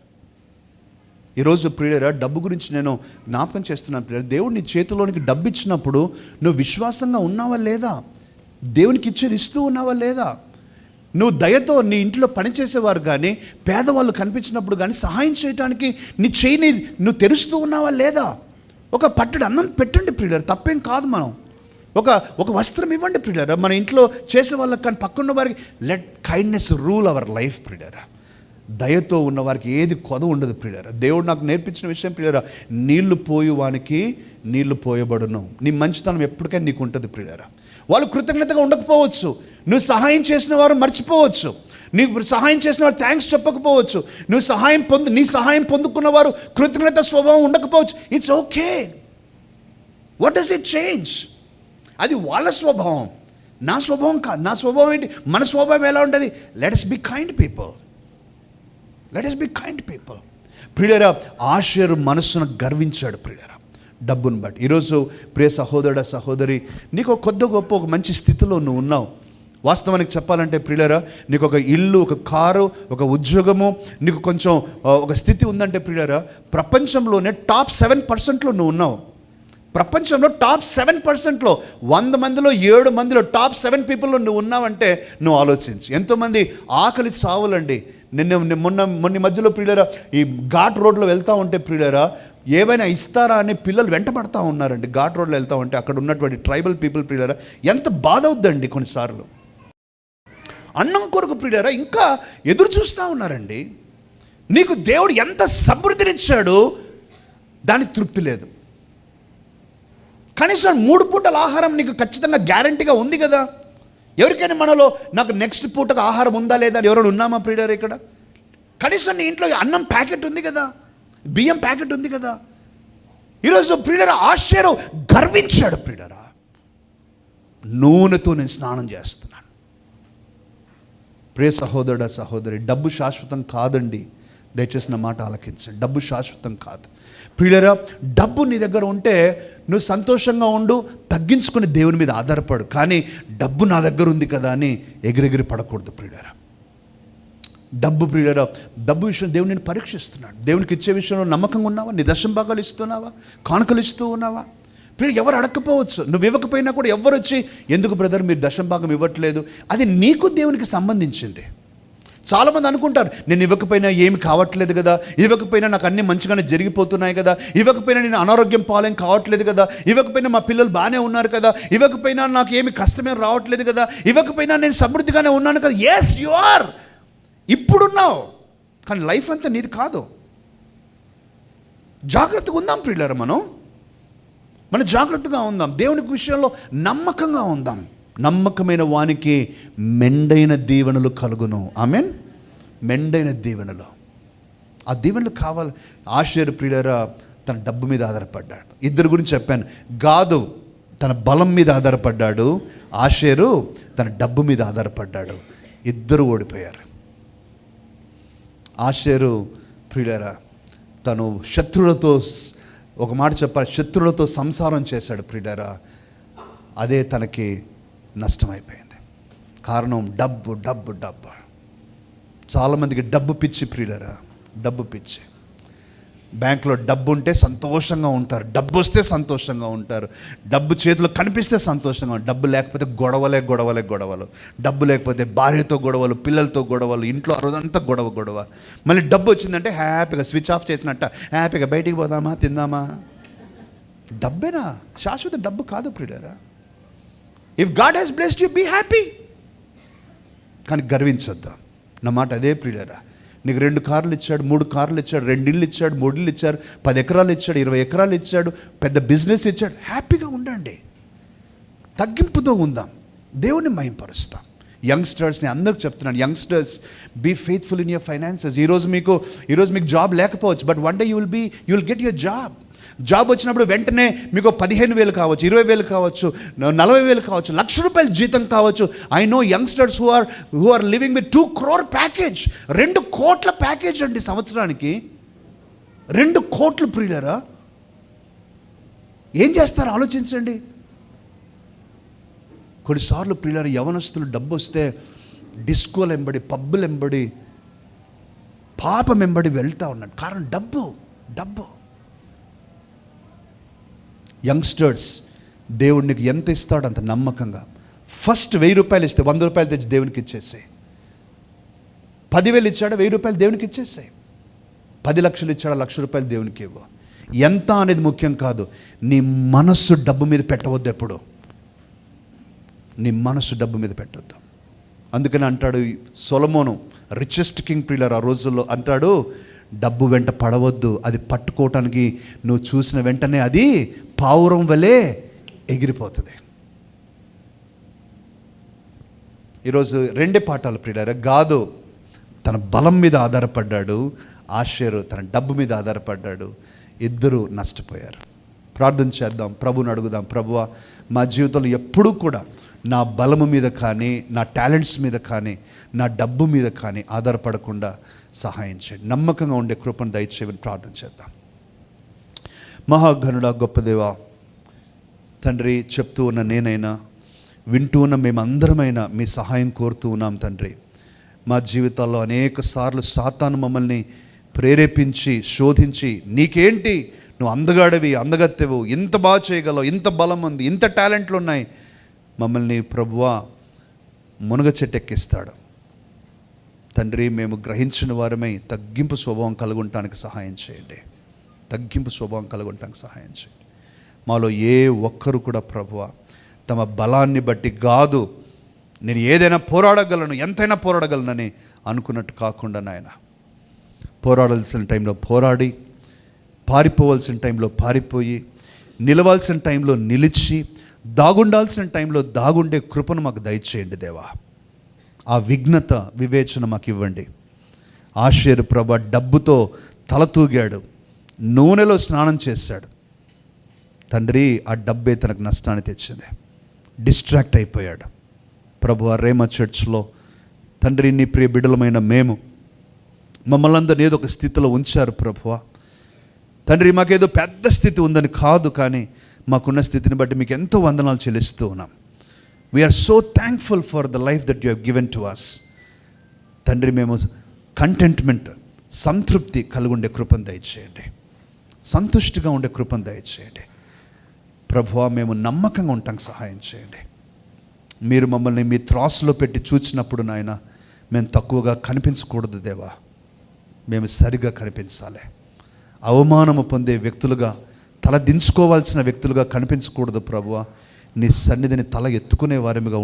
ఈరోజు ప్రియులారా, డబ్బు గురించి నేను జ్ఞాపకం చేస్తున్నాను ప్రియులారా. దేవుడు నీ చేతిలోనికి డబ్బు ఇచ్చినప్పుడు నువ్వు విశ్వాసంగా ఉన్నావా లేదా? దేవునికి ఇచ్చేది ఇస్తూ ఉన్నావా లేదా? నువ్వు దయతో నీ ఇంట్లో పనిచేసేవారు కానీ పేదవాళ్ళు కనిపించినప్పుడు కానీ సహాయం చేయడానికి నీ చేయిని నువ్వు తెరుస్తూ ఉన్నావా లేదా? ఒక పట్టెడు అన్నం పెట్టండి ప్రియులారా, తప్పేం కాదు. మనం ఒక వస్త్రం ఇవ్వండి ప్రియులారా. మన ఇంట్లో చేసే వాళ్ళకి కానీ పక్కన్న వారికి let kindness rule our life ప్రియులారా. దయతో ఉన్నవారికి ఏది కొద ఉండదు ప్రియులారా. దేవుడు నాకు నేర్పించిన విషయం ప్రియులారా, నీళ్లు పోయేవానికి నీళ్లు పోయబడును. నీ మంచితనం ఎప్పటికైనా నీకు ఉంటుంది ప్రియులారా. వాళ్ళు కృతజ్ఞతగా ఉండకపోవచ్చు, నువ్వు సహాయం చేసిన వారు మర్చిపోవచ్చు, నీకు సహాయం చేసిన వారు థ్యాంక్స్ చెప్పకపోవచ్చు, నీ సహాయం పొందుకున్న వారు కృతజ్ఞత స్వభావం ఉండకపోవచ్చు. It's okay. What does it change? అది వాళ్ళ స్వభావం, నా స్వభావం కాదు. నా స్వభావం ఏంటి? మన స్వభావం ఎలా ఉంటుంది? Let us be kind people. Let us be kind people. ప్రియులారా, ఆషేరు మనస్సును గర్వించాడు ప్రియులారా డబ్బును బట్టి. ఈరోజు ప్రియ సహోదరుడ సహోదరి, నీకు కొద్ది గొప్ప ఒక మంచి స్థితిలో నువ్వు ఉన్నావు. వాస్తవానికి చెప్పాలంటే ప్రియులారా, నీకు ఒక ఇల్లు, ఒక కారు, ఒక ఉద్యోగము, నీకు కొంచెం ఒక స్థితి ఉందంటే ప్రియులారా, ప్రపంచంలోనే టాప్ 7%లో నువ్వు ఉన్నావు. ప్రపంచంలో టాప్ 7%లో 100 మందిలో 7 మందిలో టాప్ 7 పీపుల్లో నువ్వు ఉన్నావంటే నువ్వు ఆలోచించు. ఎంతోమంది ఆకలి చావులండి. మొన్న మధ్యలో ప్రియులారా, ఈ ఘాట్ రోడ్లో వెళ్తూ ఉంటే ప్రియులారా, ఏమైనా ఇస్తారా అని పిల్లలు వెంటబడతా ఉన్నారండి. ఘాట్ రోడ్లో వెళ్తూ ఉంటే అక్కడ ఉన్నటువంటి ట్రైబల్ పీపుల్ ప్రియులారా, ఎంత బాధ అవుద్దండి కొన్నిసార్లు. అన్నం కొరకు ప్రియులారా ఇంకా ఎదురు చూస్తూ ఉన్నారండి. నీకు దేవుడు ఎంత సమృద్ధినిచ్చాడు, దానికి తృప్తి లేదు. కనీసం 3 పూటల ఆహారం నీకు ఖచ్చితంగా గ్యారంటీగా ఉంది కదా. ఎవరికైనా మనలో నాకు నెక్స్ట్ పూటకు ఆహారం ఉందా లేదా అని ఎవరైనా ఉన్నామా ప్రియులారా ఇక్కడ? కనీసం నీ ఇంట్లో అన్నం ప్యాకెట్ ఉంది కదా, బియ్యం ప్యాకెట్ ఉంది కదా. ఈరోజు ప్రియులారా, ఆషేరు గర్వించాడు ప్రియులారా, నూనెతో నేను స్నానం చేస్తున్నాను. ప్రియ సహోదరుడా సహోదరి, డబ్బు శాశ్వతం కాదండి. దయచేసి నా మాట ఆలకించండి. డబ్బు శాశ్వతం కాదు ప్రియులారా. డబ్బు నీ దగ్గర ఉంటే నువ్వు సంతోషంగా ఉండు, తగ్గించుకుని దేవుని మీద ఆధారపడు. కానీ డబ్బు నా దగ్గర ఉంది కదా అని ఎగిరెగిరి పడకూడదు ప్రియులారా. డబ్బు ప్రియులారా, డబ్బు విషయం దేవుడు నేను పరీక్షిస్తున్నాడు. దేవునికి ఇచ్చే విషయంలో నమ్మకంగా ఉన్నావా? నీ దశమ భాగాలు ఇస్తున్నావా? కానుకలు ఇస్తూ ఉన్నావా? ప్రియ, ఎవరు అడగకపోవచ్చు, నువ్వు ఇవ్వకపోయినా కూడా ఎవరు వచ్చి ఎందుకు బ్రదర్ మీరు దశమ భాగం ఇవ్వట్లేదు, అది నీకు దేవునికి సంబంధించింది. చాలామంది అనుకుంటారు, నేను ఇవ్వకపోయినా ఏమి కావట్లేదు కదా, ఇవ్వకపోయినా నాకు అన్నీ మంచిగానే జరిగిపోతున్నాయి కదా, ఇవ్వకపోయినా నేను అనారోగ్యం పాలేం కావట్లేదు కదా, ఇవ్వకపోయినా మా పిల్లలు బాగానే ఉన్నారు కదా, ఇవ్వకపోయినా నాకు ఏమి కష్టమేం రావట్లేదు కదా, ఇవ్వకపోయినా నేను సమృద్ధిగానే ఉన్నాను కదా. Yes you are. ఇప్పుడున్నావు, కానీ లైఫ్ అంతా నీది కాదు. జాగ్రత్తగా ఉందాం ప్రియులారా, మనం జాగ్రత్తగా ఉందాం, దేవుని విషయంలో నమ్మకంగా ఉందాం. నమ్మకమైన వానికి మెండైన దీవెనలు కలుగును. ఆమేన్. మెండైన దీవెనలు, ఆ దీవెనలు కావాలి. ఆషేరు ప్రియులారా తన డబ్బు మీద ఆధారపడ్డాడు. ఇద్దరు గురించి చెప్పాను. గాదు తన బలం మీద ఆధారపడ్డాడు, ఆషేరు తన డబ్బు మీద ఆధారపడ్డాడు. ఇద్దరు ఓడిపోయారు. ఆషేరు ప్రియులారా తను శత్రువులతో, ఒక మాట చెప్పాలి, శత్రువులతో సంసారం చేశాడు ప్రియులారా. అదే తనకి నష్టమైపోయింది. కారణం డబ్బు డబ్బు డబ్బు. చాలామందికి డబ్బు పిచ్చి ప్రియులారా, డబ్బు పిచ్చి. బ్యాంకులో డబ్బు ఉంటే సంతోషంగా ఉంటారు, డబ్బు వస్తే సంతోషంగా ఉంటారు, డబ్బు చేతిలో కనిపిస్తే సంతోషంగా ఉంటారు. డబ్బు లేకపోతే గొడవలు, డబ్బు లేకపోతే భార్యతో గొడవలు, పిల్లలతో గొడవలు, ఇంట్లో ఆ రోజంతా గొడవ. మళ్ళీ డబ్బు వచ్చిందంటే హ్యాపీగా స్విచ్ ఆఫ్ చేసినట్ట హ్యాపీగా బయటికి పోదామా, తిందామా. డబ్బేనా శాశ్వత, డబ్బు కాదు ప్రియులారా. If God has blessed you, be happy. కానీ గర్వించొద్దు. నా మాట అదే ప్రియులారా. నీకు 2 కార్లు ఇచ్చాడు, 3 కార్లు ఇచ్చాడు, 2 ఇళ్ళు ఇచ్చాడు, 3 ఇళ్ళు ఇచ్చాడు, 10 ఎకరాలు ఇచ్చాడు, 20 ఎకరాలు ఇచ్చాడు, పెద్ద బిజినెస్ ఇచ్చాడు. హ్యాపీగా ఉండండి, తగ్గింపుతో ఉందాం, దేవుని మహింపరుస్తాం. యంగ్స్టర్స్ని అందరికి చెప్తున్నాను, youngsters be faithful in your finances. ఈరోజు మీకు జాబ్ లేకపోవచ్చు, but one day you will get your job వచ్చినప్పుడు వెంటనే మీకు 15,000 కావచ్చు, 20,000 కావచ్చు, 40,000 కావచ్చు, ₹1,00,000 జీతం కావచ్చు. I know youngsters who are living with 2 crore package. 2 కోట్ల ప్యాకేజ్ అండి సంవత్సరానికి. 2 కోట్లు ప్రియులారా. ఏం చేస్తారు ఆలోచించండి. కొన్నిసార్లు ప్రియులారా యవనస్తులు డబ్బు వస్తే డిస్కోలు ఎంబడి, పబ్బులు ఎంబడి, పాపం ఎంబడి వెళ్తూ ఉన్నాడు. కారణం డబ్బు. యంగ్స్టర్స్ దేవుడికి ఎంత ఇస్తాడో అంత నమ్మకంగా ఫస్ట్ ₹1,000 ఇస్తే ₹100 తెచ్చి దేవునికి ఇచ్చేసాయి. 10,000 ఇచ్చాడు, ₹1,000 దేవునికి ఇచ్చేసాయి. 10 లక్షలు ఇచ్చాడు, ₹1,00,000 దేవునికి ఇవ్వు. ఎంత అనేది ముఖ్యం కాదు. నీ మనస్సు డబ్బు మీద పెట్టవద్దు. ఎప్పుడు నీ మనస్సు డబ్బు మీద పెట్టవద్దు. అందుకని అంటాడు సొలొమోను, రిచెస్ట్ కింగ్ ప్రియులారా ఆ రోజుల్లో, అంటాడు డబ్బు వెంట పడవద్దు. అది పట్టుకోవటానికి నువ్వు చూసిన వెంటనే అది పావురం వలె ఎగిరిపోతుంది. ఈరోజు 2 పాఠాలు ప్రియులారా. గాదు తన బలం మీద ఆధారపడ్డాడు, ఆషేరు తన డబ్బు మీద ఆధారపడ్డాడు. ఇద్దరు నష్టపోయారు. ప్రార్థన చేద్దాం, ప్రభువుని అడుగుదాం. ప్రభువా, మా జీవితంలో ఎప్పుడూ కూడా నా బలము మీద కానీ, నా టాలెంట్స్ మీద కానీ, నా డబ్బు మీద కానీ ఆధారపడకుండా సహాయం చేయండి. నమ్మకంగా ఉండే కృపను దయచేయమని ప్రార్థన చేద్దాం. మహాగణుడా, గొప్ప దేవా, తండ్రి, చెప్తూ ఉన్న నేనైనా, వింటూ ఉన్న మేమందరమైనా మీ సహాయం కోరుతూ ఉన్నాం తండ్రి. మా జీవితాల్లో అనేక సార్లు సాతాను మమ్మల్ని ప్రేరేపించి, శోధించి, నీకేంటి, నువ్వు అందగాడివి, అందగత్తెవు, ఇంత బాగా చేయగలవు, ఇంత బలం ఉంది, ఇంత టాలెంట్లు ఉన్నాయి, మమ్మల్ని ప్రభువా మునగ చెట్టెక్కిస్తాడు. తండ్రి, మేము గ్రహించిన వారమై తగ్గింపు స్వభావం కలుగుంటానికి సహాయం చేయండి. సహాయం చేయండి. మాలో ఏ ఒక్కరు కూడా ప్రభువా తమ బలాన్ని బట్టి కాదు, నేను ఏదైనా పోరాడగలను, ఎంతైనా పోరాడగలనని అనుకున్నట్టు కాకుండా నాయన, పోరాడాల్సిన టైంలో పోరాడి, పారిపోవాల్సిన టైంలో పారిపోయి, నిలవాల్సిన టైంలో నిలిచి, దాగుండాల్సిన టైంలో దాగుండే కృపను మాకు దయచేయండి దేవా. ఆ విఘ్నత, వివేచన మాకు ఇవ్వండి. ఆషేరు ప్రభు డబ్బుతో తలతూగాడు, నూనెలో స్నానం చేశాడు తండ్రి. ఆ డబ్బే తనకు నష్టాన్ని తెచ్చింది. డిస్ట్రాక్ట్ అయిపోయాడు. ప్రభు రేమ చర్చ్లో తండ్రి, నీ ప్రియ బిడ్డలమైన మేము, మమ్మల్ని అందరినీ ఏదో ఒక స్థితిలో ఉంచారు ప్రభువా. తండ్రి, మాకేదో పెద్ద స్థితి ఉందని కాదు, కానీ మాకున్న స్థితిని బట్టి మీకు ఎంతో వందనాలు చెల్లిస్తూ ఉన్నాం. We're so thankful for the life that you have given to us. తండ్రి, మేము కంటెంట్మెంట్, సంతృప్తి కలిగి ఉండే కృపను దయచేయండి. సంతుష్టిగా ఉండే కృపను దయచేయండి ప్రభువా. మేము నమ్మకంగా ఉంటాం, సహాయం చేయండి. మీరు మమ్మల్ని మీ త్రాసులో పెట్టి చూచినప్పుడు నాయన, మేము తక్కువగా కనిపించకూడదు దేవా, మేము సరిగా కనిపించాలి. అవమానము పొందే వ్యక్తులుగా, తల దించుకోవాల్సిన వ్యక్తులుగా కనిపించకూడదు ప్రభువా. నీ సన్నిధిని తల ఎత్తుకునే వారిగా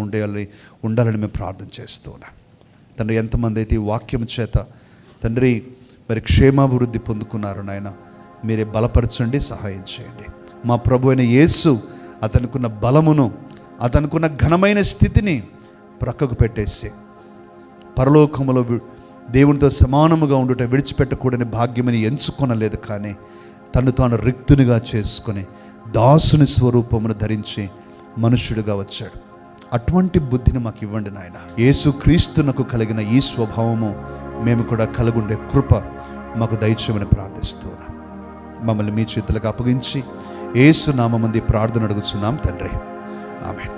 ఉండాలని మేము ప్రార్థన చేస్తూ ఉన్నాం తండ్రి. ఎంతమంది అయితే ఈ వాక్యం చేత తండ్రి మరి క్షేమాభివృద్ధి పొందుకున్నారు నాయన. మీరే బలపరచండి, సహాయం చేయండి. మా ప్రభు అయిన యేసు అతనుకున్న బలమును, అతనుకున్న ఘనమైన స్థితిని ప్రక్కకు పెట్టేసి పరలోకములో దేవునితో సమానముగా ఉండుట విడిచిపెట్టకూడని భాగ్యమని ఎంచుకొనలేదు, కానీ తను తాను రిక్తునిగా చేసుకొని దాసుని స్వరూపమును ధరించి మనుష్యుడిగా వచ్చాడు. అటువంటి బుద్ధిని మాకు ఇవ్వండి నాయన. యేసు క్రీస్తునకు కలిగిన ఈ స్వభావము మేము కూడా కలుగుండే కృప మాకు దయచేయమని ప్రార్థిస్తున్నాం. మమ్మల్ని మీ చేతులకు అప్పగించి యేసు నామమున ప్రార్థన అడుగుచున్నాం తండ్రి. ఆమేన్.